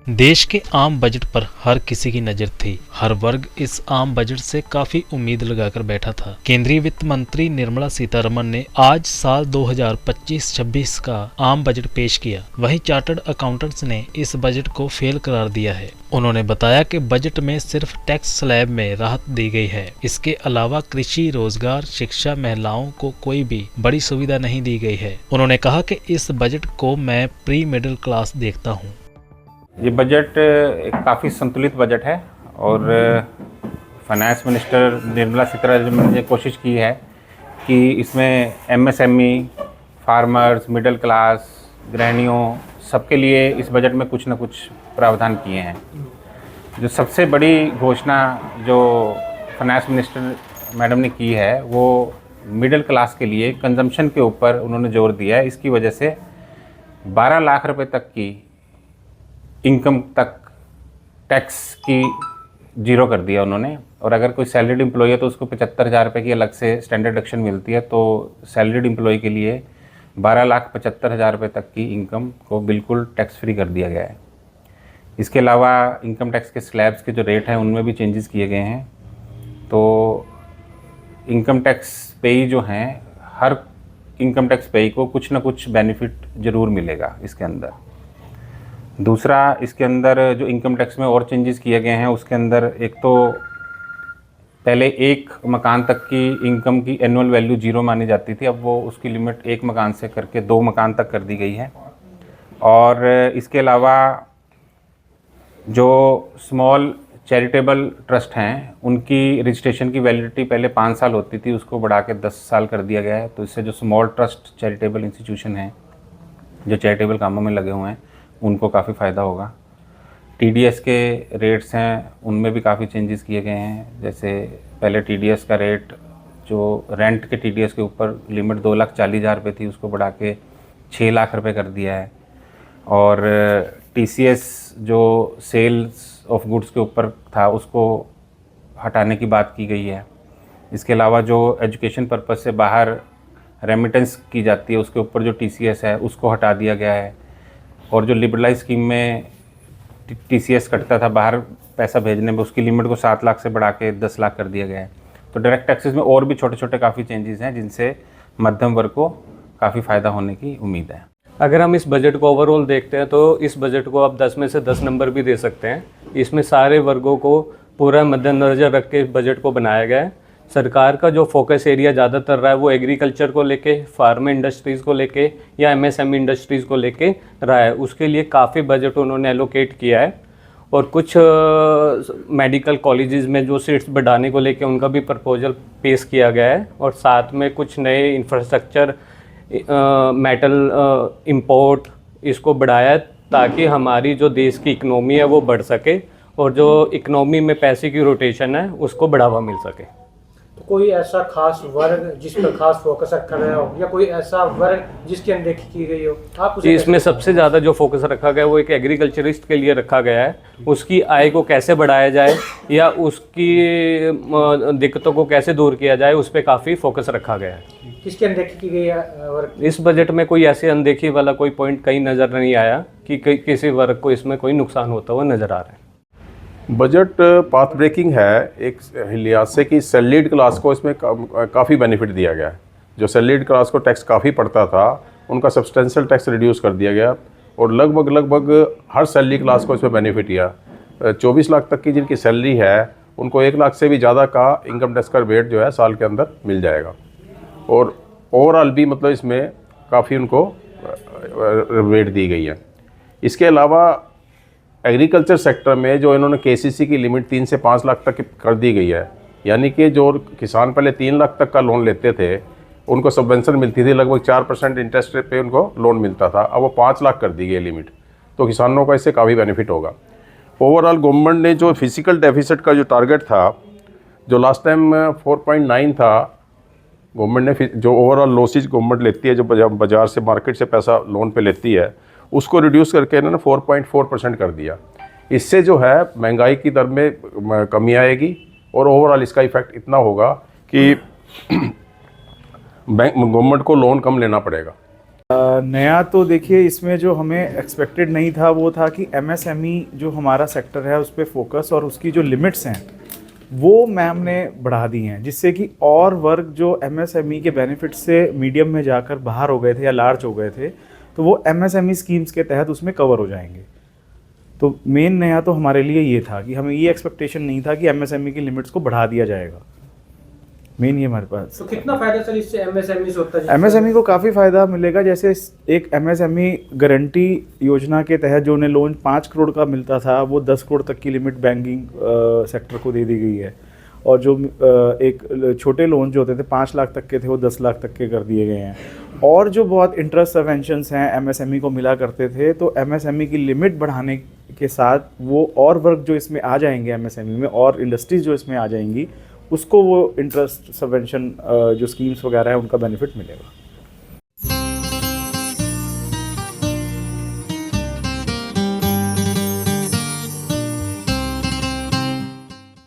देश के आम बजट पर हर किसी की नजर थी। हर वर्ग इस आम बजट से काफी उम्मीद लगाकर बैठा था। केंद्रीय वित्त मंत्री निर्मला सीतारमण ने आज साल 2025-26 का आम बजट पेश किया। वहीं चार्टर्ड अकाउंटेंट्स ने इस बजट को फेल करार दिया है। उन्होंने बताया कि बजट में सिर्फ टैक्स स्लैब में राहत दी गई है। इसके अलावा कृषि, रोजगार, शिक्षा, महिलाओं को कोई भी बड़ी सुविधा नहीं दी गई है। उन्होंने कहा कि इस बजट को मैं प्री मिडिल क्लास देखता हूँ। ये बजट एक काफ़ी संतुलित बजट है और फाइनेंस मिनिस्टर निर्मला सीतारमण ने कोशिश की है कि इसमें एमएसएमई, फार्मर्स, मिडिल क्लास, गृहिणियों सबके लिए इस बजट में कुछ न कुछ प्रावधान किए हैं। जो सबसे बड़ी घोषणा जो फाइनेंस मिनिस्टर मैडम ने की है वो मिडिल क्लास के लिए कंजम्पशन के ऊपर उन्होंने जोर दिया है। इसकी वजह से 12 लाख रुपए तक की इनकम तक टैक्स की जीरो कर दिया उन्होंने। और अगर कोई सैलरीड एम्प्लॉई है तो उसको 75,000 रुपये की अलग से स्टैंडर्ड डिडक्शन मिलती है। तो सैलरीड एम्प्लॉई के लिए 12,75,000 रुपये तक की इनकम को बिल्कुल टैक्स फ्री कर दिया गया है। इसके अलावा इनकम टैक्स के स्लैब्स के जो रेट हैं उनमें भी चेंजेस किए गए हैं। तो इनकम टैक्स पेई जो हैं, हर इनकम टैक्स पेई को कुछ ना कुछ बेनिफिट ज़रूर मिलेगा इसके अंदर। दूसरा, इसके अंदर जो इनकम टैक्स में और चेंजेस किए गए हैं उसके अंदर एक तो पहले एक मकान तक की इनकम की एनुअल वैल्यू 0 मानी जाती थी, अब वो उसकी लिमिट 1 मकान से करके 2 मकान तक कर दी गई है। और इसके अलावा जो स्मॉल चैरिटेबल ट्रस्ट हैं उनकी रजिस्ट्रेशन की वैलिडिटी पहले 5 साल होती थी, उसको बढ़ा के 10 साल कर दिया गया है। तो इससे जो स्मॉल ट्रस्ट चैरिटेबल इंस्टीट्यूशन हैं जो चैरिटेबल कामों में लगे हुए हैं उनको काफ़ी फ़ायदा होगा। टीडीएस के रेट्स हैं उनमें भी काफ़ी चेंजेस किए गए हैं। जैसे पहले टीडीएस का रेट जो रेंट के टीडीएस के ऊपर लिमिट 2,40,000 रुपये थी उसको बढ़ा के 6 लाख रुपये कर दिया है। और टीसीएस जो सेल्स ऑफ गुड्स के ऊपर था उसको हटाने की बात की गई है। इसके अलावा जो एजुकेशन पर्पज़ से बाहर रेमिटेंस की जाती है उसके ऊपर जो टीसीएस है उसको हटा दिया गया है। और जो लिबरलाइज स्कीम में टीसीएस कटता था बाहर पैसा भेजने में, उसकी लिमिट को 7 लाख से बढ़ा के 10 लाख कर दिया गया है। तो डायरेक्ट टैक्सेस में और भी छोटे छोटे काफ़ी चेंजेस हैं जिनसे मध्यम वर्ग को काफ़ी फ़ायदा होने की उम्मीद है। अगर हम इस बजट को ओवरऑल देखते हैं तो इस बजट को आप 10 में से 10 नंबर भी दे सकते हैं। इसमें सारे वर्गों को पूरा मद्देनजर रख के इस बजट को बनाया गया है। सरकार का जो फोकस एरिया ज़्यादातर रहा है वो एग्रीकल्चर को लेके, फार्मा इंडस्ट्रीज़ को लेके या एमएसएमई इंडस्ट्रीज़ को लेके रहा है। उसके लिए काफ़ी बजट उन्होंने एलोकेट किया है। और कुछ मेडिकल कॉलेजेस में जो सीट्स बढ़ाने को लेके उनका भी प्रपोजल पेश किया गया है। और साथ में कुछ नए इंफ्रास्ट्रक्चर, मेटल इंपोर्ट इसको बढ़ाया ताकि हमारी जो देश की इकनॉमी है वो बढ़ सके और जो इकनॉमी में पैसे की रोटेशन है उसको बढ़ावा मिल सके। तो कोई ऐसा खास वर्ग जिस पर खास फोकस रखा गया हो या कोई ऐसा वर्ग जिसकी अनदेखी की गई हो आप जी, इसमें सबसे ज़्यादा जो फोकस रखा गया है वो एक एग्रीकल्चरिस्ट के लिए रखा गया है। उसकी आय को कैसे बढ़ाया जाए या उसकी दिक्कतों को कैसे दूर किया जाए उस पर काफ़ी फोकस रखा गया है। किसकी अनदेखी की गई है वर्ग? इस बजट में कोई ऐसे अनदेखी वाला कोई पॉइंट कहीं नज़र नहीं आया कि किसी वर्ग को इसमें कोई नुकसान होता हुआ नज़र आ रहा है। बजट पाथ ब्रेकिंग है एक लिहाज से कि सैलरीड क्लास को इसमें काफ़ी बेनिफिट दिया गया है। जो सैलरीड क्लास को टैक्स काफ़ी पड़ता था उनका सब्सटेंशियल टैक्स रिड्यूस कर दिया गया और लगभग हर सैलरी क्लास को इसमें बेनिफिट दिया। 24 लाख तक की जिनकी सैलरी है उनको 1 लाख से भी ज़्यादा का इनकम टैक्स का रेट जो है साल के अंदर मिल जाएगा। और ओवरऑल भी मतलब इसमें काफ़ी उनको रेट दी गई है। इसके अलावा एग्रीकल्चर सेक्टर में जो इन्होंने केसीसी की लिमिट 3 से 5 लाख तक कर दी गई है, यानी कि जो किसान पहले 3 लाख तक का लोन लेते थे उनको सबवेंशन मिलती थी, लगभग 4% इंटरेस्ट रेट पे उनको लोन मिलता था, अब वो 5 लाख कर दी गई लिमिट। तो किसानों का इससे काफ़ी बेनिफिट होगा। ओवरऑल गवर्नमेंट ने जो फिजिकल डेफिसिट का जो टारगेट था जो लास्ट टाइम 4.9 था, गवर्नमेंट ने जो ओवरऑल लॉसेज गवर्नमेंट लेती है जो बाज़ार से मार्केट से पैसा लोन पे लेती है उसको रिड्यूस करके इन्होंने 4.4% कर दिया। इससे जो है महंगाई की दर में कमी आएगी और ओवरऑल इसका इफेक्ट इतना होगा कि बैंक गवर्नमेंट को लोन कम लेना पड़ेगा। नया तो देखिए इसमें जो हमें एक्सपेक्टेड नहीं था वो था कि एमएसएमई जो हमारा सेक्टर है उस पर फोकस और उसकी जो लिमिट्स हैं वो मैम ने बढ़ा दी हैं, जिससे कि और वर्ग जो एमएसएमई के बेनिफिट से मीडियम में जाकर बाहर हो गए थे या लार्ज हो गए थे तो वो एमएसएमई स्कीम्स के तहत उसमें कवर हो जाएंगे। तो मेन नया तो हमारे लिए ये था कि हमें ये एक्सपेक्टेशन नहीं था कि एमएसएमई की लिमिट्स को बढ़ा दिया जाएगा। मेन ये हमारे पास। तो कितना फायदा सर इससे एमएसएमई से होता है? एमएसएमई को काफ़ी फ़ायदा मिलेगा। जैसे एक एमएसएमई गारंटी योजना के तहत जो उन्हें लोन 5 करोड़ का मिलता था वो 10 करोड़ तक की लिमिट बैंकिंग सेक्टर को दे दी गई है, और जो एक छोटे लोन जो होते थे 5 लाख तक के थे वो 10 लाख तक के कर दिए गए हैं। और जो बहुत इंटरेस्ट सबवेंशंस हैं एमएसएमई को मिला करते थे, तो एमएसएमई की लिमिट बढ़ाने के साथ वो और वर्ग जो इसमें आ जाएंगे एमएसएमई में और इंडस्ट्रीज़ जो इसमें आ जाएंगी उसको वो इंटरेस्ट सबवेंशन जो स्कीम्स वगैरह है उनका बेनिफिट मिलेगा।